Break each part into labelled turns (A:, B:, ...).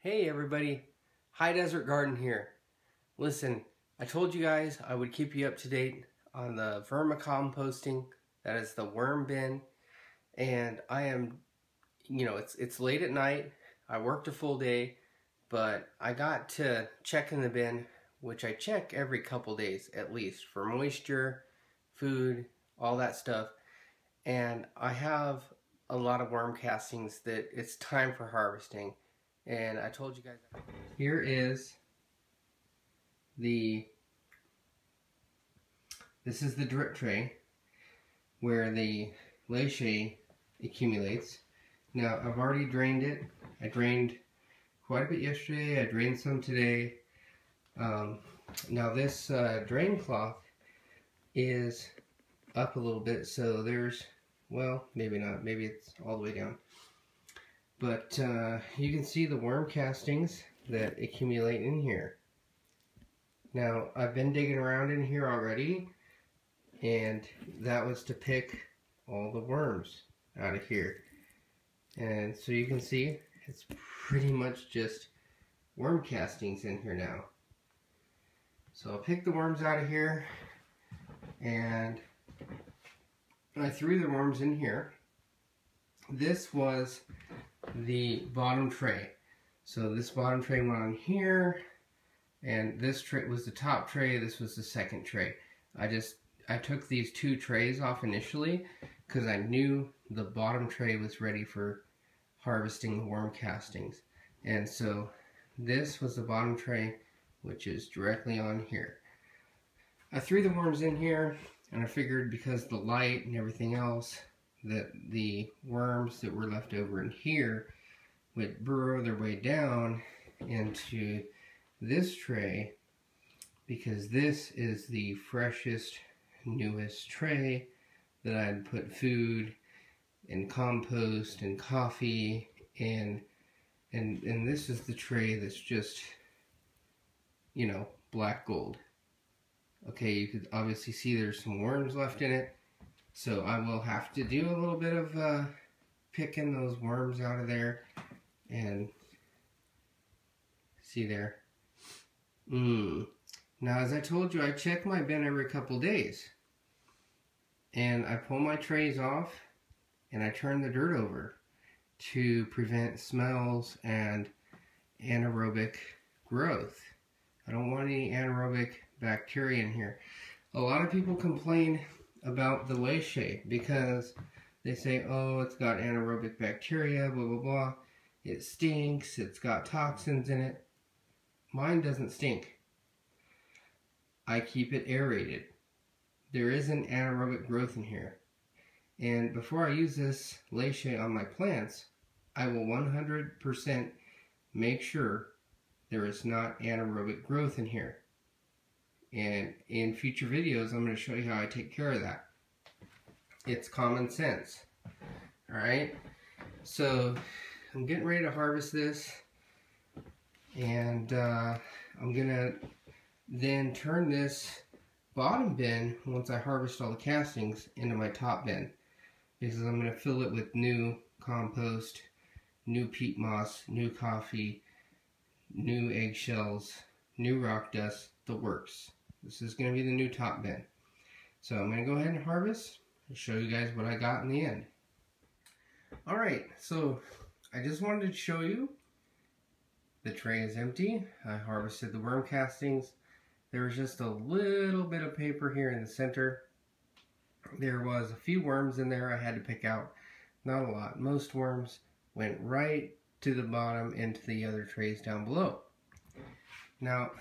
A: Hey everybody, High Desert Garden here. Listen, I told you guys I would keep you up to date on the vermicomposting, that is the worm bin, and I am, it's late at night, I worked a full day, but I got to check in the bin, which I check every couple days at least, for moisture, food, all that stuff, and I have a lot of worm castings that it's time for harvesting. And I told you guys, here is this is the drip tray where the leachate accumulates. Now I've already drained it. I drained quite a bit yesterday. I drained some today. Now this drain cloth is up a little bit, so there's, well, maybe not, maybe it's all the way down. But you can see the worm castings that accumulate in here. Now, I've been digging around in here already, and that was to pick all the worms out of here. And so you can see, it's pretty much just worm castings in here now. So I'll pick the worms out of here, and I threw the worms in here. This was the bottom tray. So this bottom tray went on here, and this tray was the top tray, this was the second tray. I took these two trays off initially because I knew the bottom tray was ready for harvesting the worm castings. And so this was the bottom tray, which is directly on here. I threw the worms in here, and I figured because the light and everything else, that the worms that were left over in here would burrow their way down into this tray, because this is the freshest, newest tray that I'd put food and compost and coffee in, and this is the tray that's just, you know, black gold. Okay, you could obviously see there's some worms left in it. So I will have to do a little bit of picking those worms out of there, and see there. Now, as I told you, I check my bin every couple days, and I pull my trays off and I turn the dirt over to prevent smells and anaerobic growth. I don't want any anaerobic bacteria in here. A lot of people complain about the leachate because they say, oh, it's got anaerobic bacteria, blah blah blah, it stinks, it's got toxins in it. Mine doesn't stink. I keep it aerated. There isn't anaerobic growth in here. And before I use this leachate on my plants, I will 100% make sure there is not anaerobic growth in here. And in future videos, I'm going to show you how I take care of that. It's common sense. Alright, so I'm getting ready to harvest this, and I'm going to then turn this bottom bin, once I harvest all the castings, into my top bin, because I'm going to fill it with new compost, new peat moss, new coffee, new eggshells, new rock dust, the works. This is going to be the new top bin. So I'm going to go ahead and harvest and show you guys what I got in the end. Alright, so I just wanted to show you the tray is empty. I harvested the worm castings. There was just a little bit of paper here in the center. There was a few worms in there I had to pick out. Not a lot. Most worms went right to the bottom into the other trays down below. Now,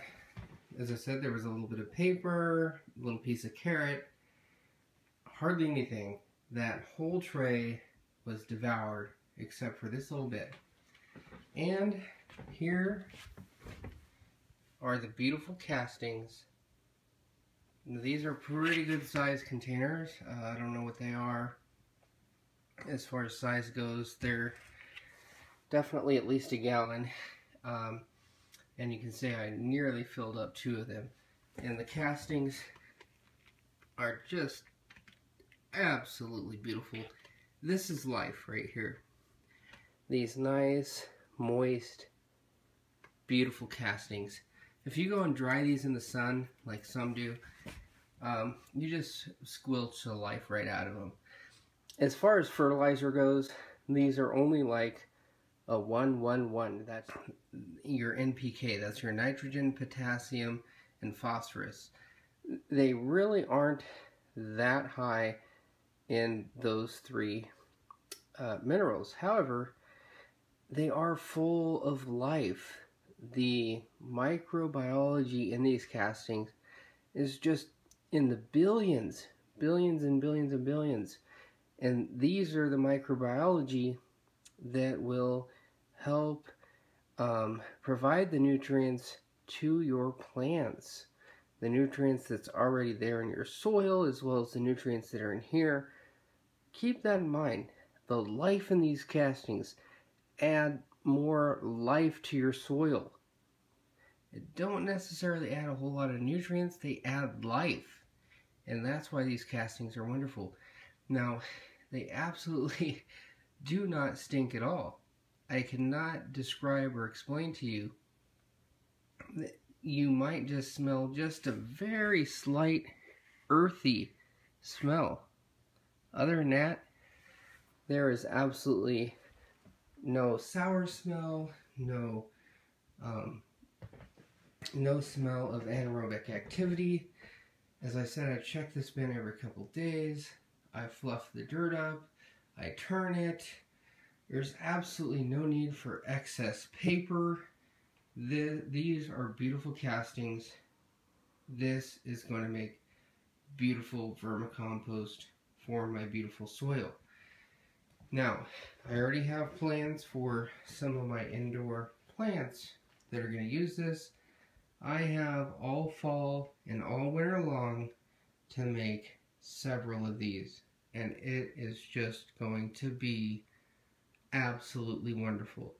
A: as I said, there was a little bit of paper, a little piece of carrot, hardly anything. That whole tray was devoured except for this little bit. And here are the beautiful castings. These are pretty good sized containers. I don't know what they are as far as size goes. They're definitely at least a gallon. And you can see I nearly filled up 2 of them. And the castings are just absolutely beautiful. This is life right here. These nice, moist, beautiful castings. If you go and dry these in the sun, like some do, you just squelch the life right out of them. As far as fertilizer goes, these are only like a 1-1-1. That's your NPK. That's your nitrogen, potassium, and phosphorus. They really aren't that high in those three minerals. However, they are full of life. The microbiology in these castings is just in the billions and billions and billions. And these are the microbiology that will help provide the nutrients to your plants. The nutrients that's already there in your soil, as well as the nutrients that are in here. Keep that in mind. The life in these castings add more life to your soil. It don't necessarily add a whole lot of nutrients, they add life. And that's why these castings are wonderful. Now, they absolutely do not stink at all. I cannot describe or explain to you that you might just smell just a very slight earthy smell. Other than that, there is absolutely no sour smell, no smell of anaerobic activity. As I said, I check this bin every couple days. I fluff the dirt up. I turn it. There's absolutely no need for excess paper. These are beautiful castings. This is going to make beautiful vermicompost for my beautiful soil. Now, I already have plans for some of my indoor plants that are going to use this. I have all fall and all winter long to make several of these, and it is just going to be absolutely wonderful.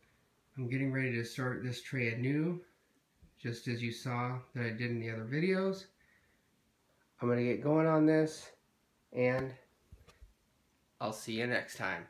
A: I'm getting ready to start this tray anew, just as you saw that I did in the other videos. I'm going to get going on this, and I'll see you next time.